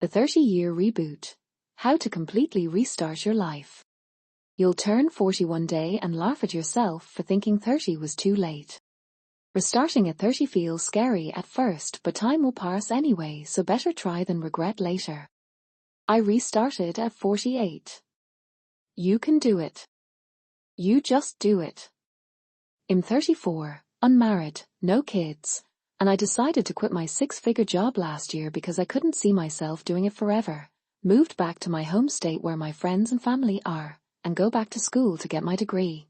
The 30-year reboot. How to completely restart your life. You'll turn 40 one day and laugh at yourself for thinking 30 was too late. Restarting at 30 feels scary at first, but time will pass anyway, so better try than regret later. I restarted at 48. You can do it. You just do it. I'm 34, unmarried, no kids, and I decided to quit my 6-figure job last year because I couldn't see myself doing it forever. Moved back to my home state where my friends and family are, and go back to school to get my degree.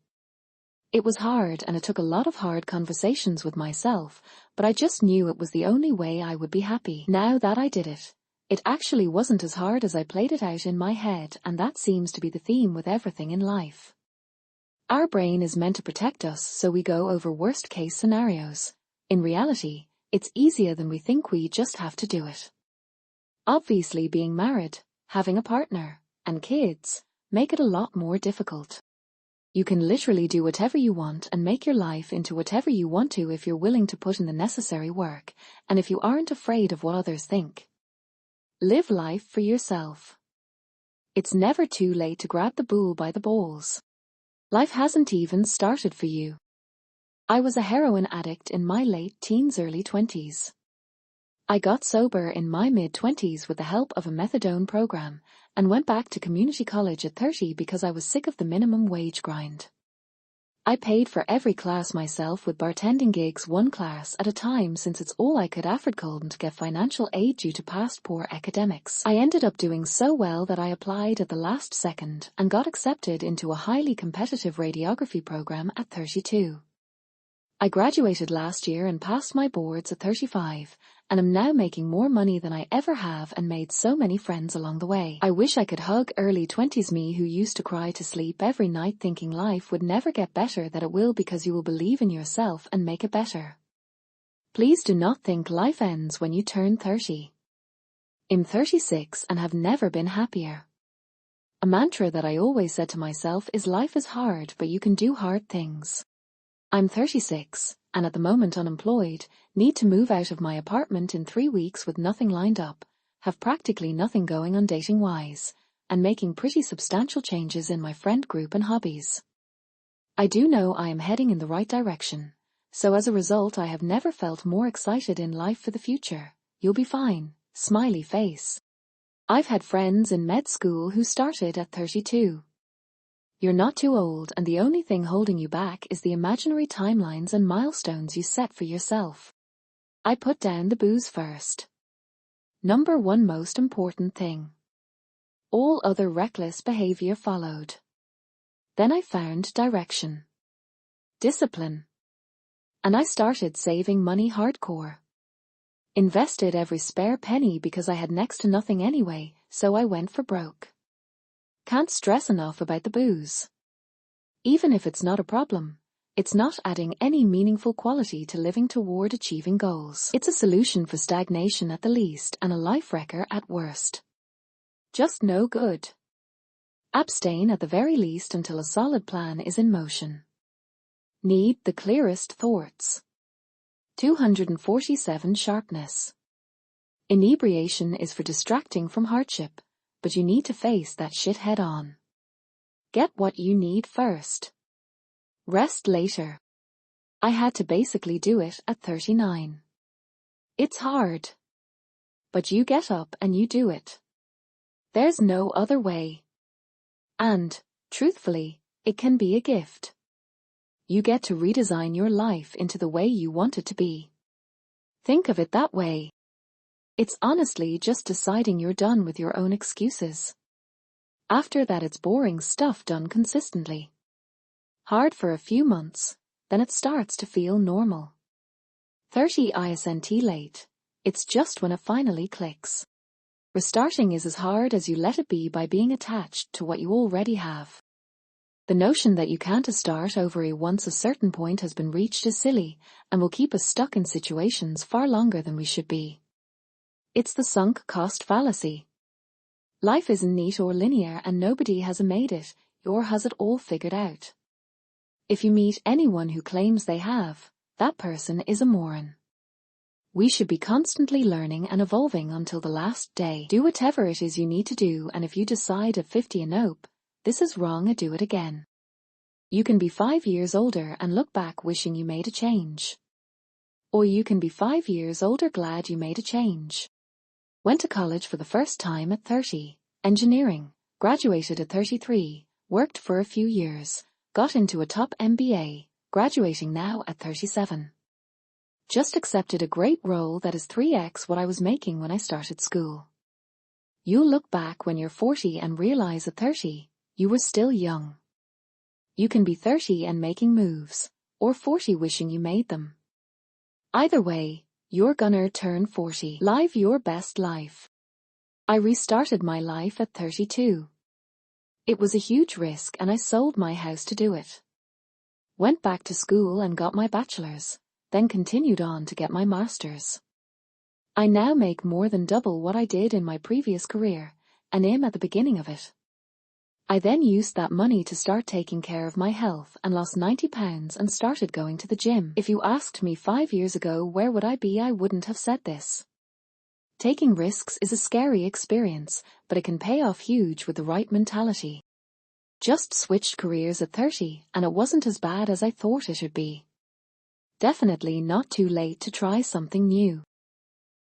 It was hard and it took a lot of hard conversations with myself, but I just knew it was the only way I would be happy. Now that I did it, it actually wasn't as hard as I played it out in my head, and that seems to be the theme with everything in life. Our brain is meant to protect us, so we go over worst-case scenarios. In reality, it's easier than we think. We just have to do it. Obviously, being married, having a partner, and kids make it a lot more difficult. You can literally do whatever you want and make your life into whatever you want to if you're willing to put in the necessary work, and if you aren't afraid of what others think. Live life for yourself. It's never too late to grab the bull by the balls. Life hasn't even started for you. I was a heroin addict in my late teens, early 20s. I got sober in my mid-20s with the help of a methadone program, and went back to community college at 30 because I was sick of the minimum wage grind. I paid for every class myself with bartending gigs, one class at a time, since it's all I could afford. Couldn't get financial aid due to past poor academics. I ended up doing so well that I applied at the last second and got accepted into a highly competitive radiography program at 32. I graduated last year and passed my boards at 35, and am now making more money than I ever have and made so many friends along the way. I wish I could hug early 20s me who used to cry to sleep every night thinking life would never get better. That it will, because you will believe in yourself and make it better. Please do not think life ends when you turn 30. I'm 36 and have never been happier. A mantra that I always said to myself is life is hard, but you can do hard things. I'm 36, and at the moment unemployed, need to move out of my apartment in 3 weeks with nothing lined up, have practically nothing going on dating-wise, and making pretty substantial changes in my friend group and hobbies. I do know I am heading in the right direction, so as a result I have never felt more excited in life for the future. You'll be fine, smiley face. I've had friends in med school who started at 32. You're not too old, and the only thing holding you back is the imaginary timelines and milestones you set for yourself. I put down the booze first. Number 1 most important thing. All other reckless behavior followed. Then I found direction. Discipline. And I started saving money hardcore. Invested every spare penny because I had next to nothing anyway, so I went for broke. Can't stress enough about the booze. Even if it's not a problem, it's not adding any meaningful quality to living toward achieving goals. It's a solution for stagnation at the least and a life wrecker at worst. Just no good. Abstain at the very least until a solid plan is in motion. Need the clearest thoughts. 247 Sharpness. Inebriation is for distracting from hardship, but you need to face that shit head on. Get what you need first. Rest later. I had to basically do it at 39. It's hard. But you get up and you do it. There's no other way. And, truthfully, it can be a gift. You get to redesign your life into the way you want it to be. Think of it that way. It's honestly just deciding you're done with your own excuses. After that, it's boring stuff done consistently. Hard for a few months, then it starts to feel normal. 30 isn't late, it's just when it finally clicks. Restarting is as hard as you let it be by being attached to what you already have. The notion that you can't start over once a certain point has been reached is silly, and will keep us stuck in situations far longer than we should be. It's the sunk cost fallacy. Life isn't neat or linear, and nobody has made it, or has it all figured out. If you meet anyone who claims they have, that person is a moron. We should be constantly learning and evolving until the last day. Do whatever it is you need to do, and if you decide at 50 and nope, this is wrong, do it again. You can be 5 years older and look back wishing you made a change. Or you can be 5 years older glad you made a change. Went to college for the first time at 30, engineering, graduated at 33, worked for a few years, got into a top MBA, graduating now at 37. Just accepted a great role that is 3x what I was making when I started school. You'll look back when you're 40 and realize at 30, you were still young. You can be 30 and making moves, or 40 wishing you made them. Either way, you're gonna turn 40. Live your best life. I restarted my life at 32. It was a huge risk and I sold my house to do it. Went back to school and got my bachelor's, then continued on to get my master's. I now make more than double what I did in my previous career, and am at the beginning of it. I then used that money to start taking care of my health and lost 90 pounds and started going to the gym. If you asked me 5 years ago where would I be, I wouldn't have said this. Taking risks is a scary experience, but it can pay off huge with the right mentality. Just switched careers at 30, and it wasn't as bad as I thought it would be. Definitely not too late to try something new.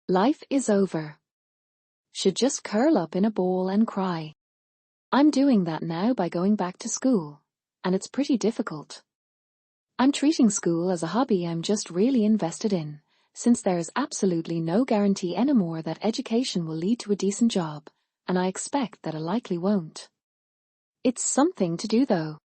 Life is over. Should just curl up in a ball and cry. I'm doing that now by going back to school, and it's pretty difficult. I'm treating school as a hobby I'm just really invested in, since there is absolutely no guarantee anymore that education will lead to a decent job, and I expect that it likely won't. It's something to do though.